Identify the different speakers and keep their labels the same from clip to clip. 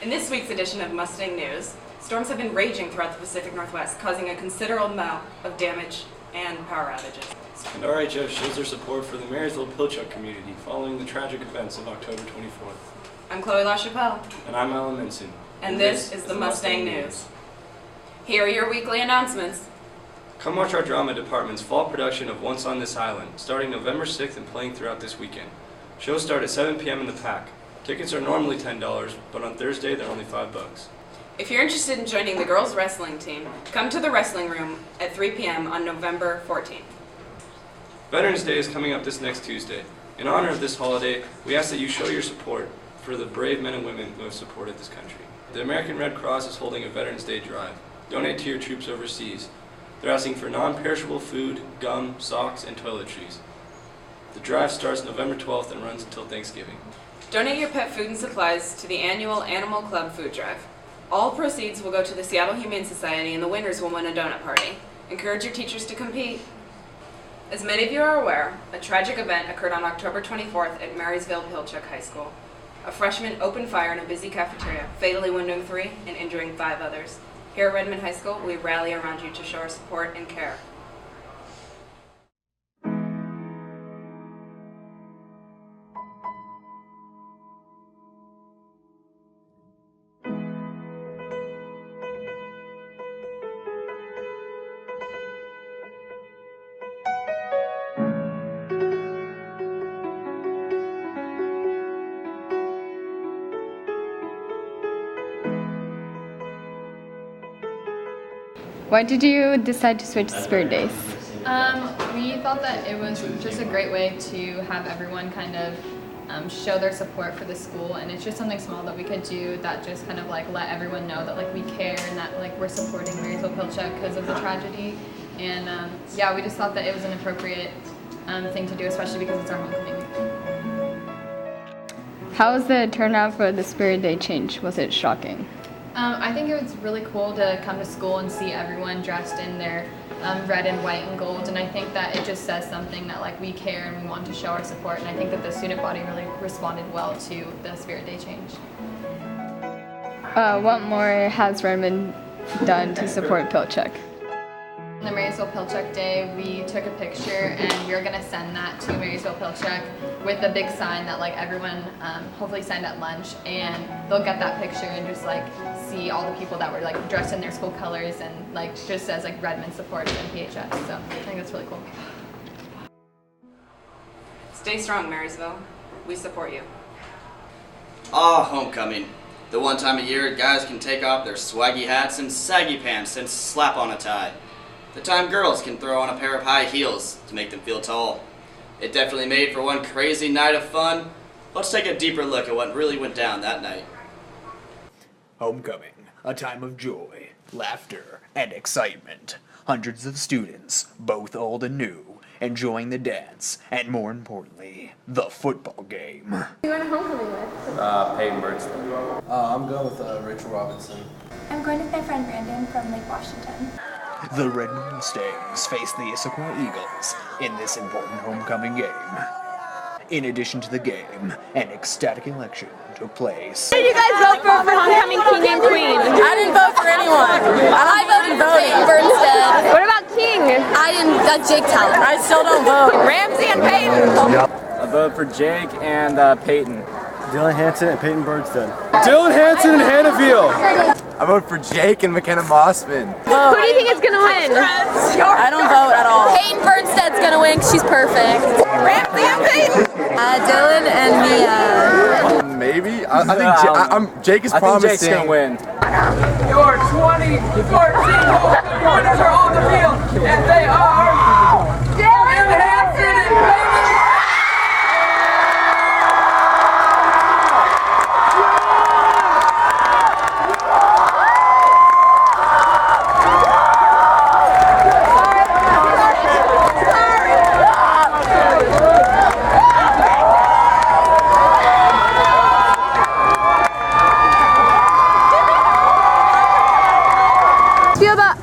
Speaker 1: In this week's edition of Mustang News, storms have been raging throughout the Pacific Northwest, causing a considerable amount of damage and power outages.
Speaker 2: And RHS shows their support for the Marysville-Pilchuck community following the tragic events of October 24th.
Speaker 1: I'm Chloe LaChapelle.
Speaker 2: And I'm Alan Minson.
Speaker 1: And this is the Mustang News. Here are your weekly announcements.
Speaker 2: Come watch our drama department's fall production of Once on This Island, starting November 6th and playing throughout this weekend. Shows start at 7 p.m. in the Pack. Tickets are normally $10, but on Thursday they're only $5.
Speaker 1: If you're interested in joining the girls' wrestling team, come to the wrestling room at 3 p.m. on November 14th.
Speaker 2: Veterans Day is coming up this next Tuesday. In honor of this holiday, we ask that you show your support for the brave men and women who have supported this country. The American Red Cross is holding a Veterans Day drive. Donate to your troops overseas. They're asking for non-perishable food, gum, socks, and toiletries. The drive starts November 12th and runs until Thanksgiving.
Speaker 1: Donate your pet food and supplies to the annual Animal Club Food Drive. All proceeds will go to the Seattle Humane Society and the winners will win a donut party. Encourage your teachers to compete. As many of you are aware, a tragic event occurred on October 24th at Marysville-Pilchuck High School. A freshman opened fire in a busy cafeteria, fatally wounding 3 and injuring 5 others. Here at Redmond High School, we rally around you to show our support and care.
Speaker 3: Why did you decide to switch to Spirit Days?
Speaker 4: We thought that it was just a great way to have everyone kind of show their support for the school, and it's just something small that we could do that just kind of like let everyone know that like we care and that like we're supporting Marysville-Pilchuck because of the tragedy. And yeah, we just thought that it was an appropriate thing to do, especially because it's our homecoming week.
Speaker 3: How was the turnout for the Spirit Day change? Was it shocking?
Speaker 4: I think it was really cool to come to school and see everyone dressed in their red and white and gold, and I think that it just says something that like we care and we want to show our support, and I think that the student body really responded well to the Spirit Day change.
Speaker 3: What more has Redmond done to support Pilchuck?
Speaker 4: On the Marysville-Pilchuck Day, we took a picture and we're going to send that to Marysville-Pilchuck with a big sign that like everyone hopefully signed at lunch, and they'll get that picture and just like see all the people that were like dressed in their school colors and like just says like Redmond supports MPHS. So I think that's really cool.
Speaker 1: Stay strong, Marysville. We support you.
Speaker 5: Homecoming. The one time a year guys can take off their swaggy hats and saggy pants and slap on a tie. The time girls can throw on a pair of high heels to make them feel tall. It definitely made for one crazy night of fun. Let's take a deeper look at what really went down that night.
Speaker 6: Homecoming, a time of joy, laughter, and excitement. Hundreds of students, both old and new, enjoying the dance, and more importantly, the football game.
Speaker 7: Who are you going to homecoming with?
Speaker 8: Peyton Bernstein.
Speaker 9: I'm going with Rachel Robinson.
Speaker 7: I'm going with my friend Brandon from Lake Washington.
Speaker 6: The Redmond Mustangs face the Issaquah Eagles in this important homecoming game. In addition to the game, an ecstatic election took place.
Speaker 10: Who did you guys vote for homecoming king and queen?
Speaker 11: I didn't vote for anyone. I voted for Peyton Bernstead.
Speaker 10: What about king?
Speaker 11: I didn't. Jake Talent. I still don't vote.
Speaker 10: Ramsey and Peyton.
Speaker 8: I voted for Jake and Peyton.
Speaker 12: Dylan Hanson and Peyton Bernstead.
Speaker 13: Dylan Hanson and Hannah Veal.
Speaker 14: I vote for Jake and McKenna Mossman.
Speaker 10: Who do you think is going to win?
Speaker 11: I don't vote at all. Peyton Bernstead's going to win because she's perfect.
Speaker 10: Ramsey and Peyton.
Speaker 11: Dylan and Mia.
Speaker 14: Maybe. I think Jake is promising.
Speaker 8: I think Jake's going to win.
Speaker 15: Your 2014 winners are on the field, and they are Dylan Hanson and Peyton.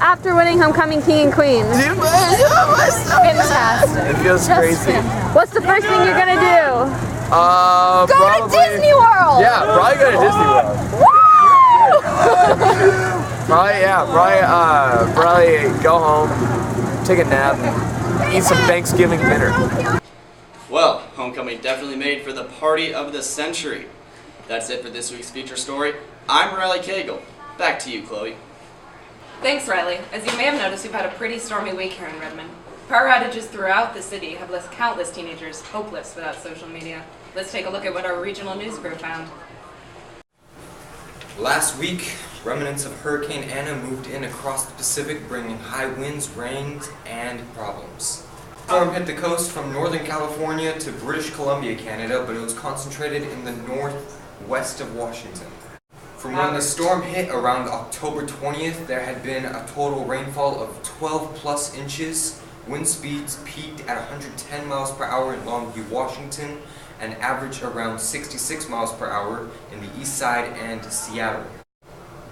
Speaker 10: After winning homecoming king and queen?
Speaker 11: Fantastic.
Speaker 14: It feels crazy.
Speaker 10: What's the first thing you're gonna do?
Speaker 11: Go to Disney World!
Speaker 14: Yeah, probably go to Disney World.
Speaker 11: Woo!
Speaker 9: Probably go home, take a nap, and eat some Thanksgiving dinner.
Speaker 5: Well, homecoming definitely made for the party of the century. That's it for this week's feature story. I'm Riley Cagle. Back to you, Chloe.
Speaker 1: Thanks, Riley. As you may have noticed, we've had a pretty stormy week here in Redmond. Power outages throughout the city have left countless teenagers hopeless without social media. Let's take a look at what our regional news crew found.
Speaker 16: Last week, remnants of Hurricane Anna moved in across the Pacific, bringing high winds, rains, and problems. The storm hit the coast from Northern California to British Columbia, Canada, but it was concentrated in the northwest of Washington. From when the storm hit around October 20th, there had been a total rainfall of 12 plus inches. Wind speeds peaked at 110 miles per hour in Longview, Washington, and averaged around 66 miles per hour in the east side and Seattle.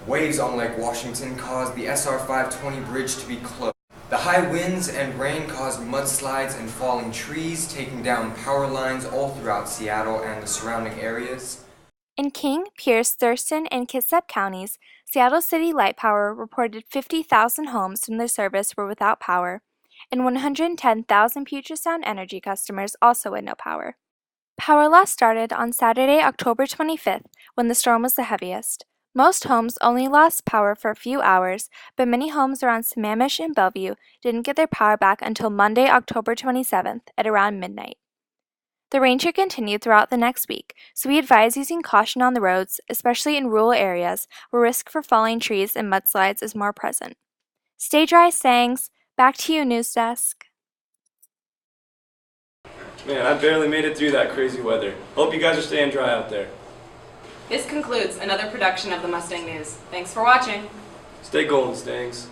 Speaker 16: Waves on Lake Washington caused the SR 520 bridge to be closed. The high winds and rain caused mudslides and falling trees, taking down power lines all throughout Seattle and the surrounding areas.
Speaker 17: In King, Pierce, Thurston, and Kitsap counties, Seattle City Light Power reported 50,000 homes from their service were without power, and 110,000 Puget Sound Energy customers also had no power. Power loss started on Saturday, October 25th, when the storm was the heaviest. Most homes only lost power for a few hours, but many homes around Sammamish and Bellevue didn't get their power back until Monday, October 27th at around midnight. The rain should continue throughout the next week, so we advise using caution on the roads, especially in rural areas where risk for falling trees and mudslides is more present. Stay dry, Sangs. Back to you, News Desk.
Speaker 2: Man, I barely made it through that crazy weather. Hope you guys are staying dry out there.
Speaker 1: This concludes another production of the Mustang News. Thanks for watching.
Speaker 2: Stay golden, Stangs.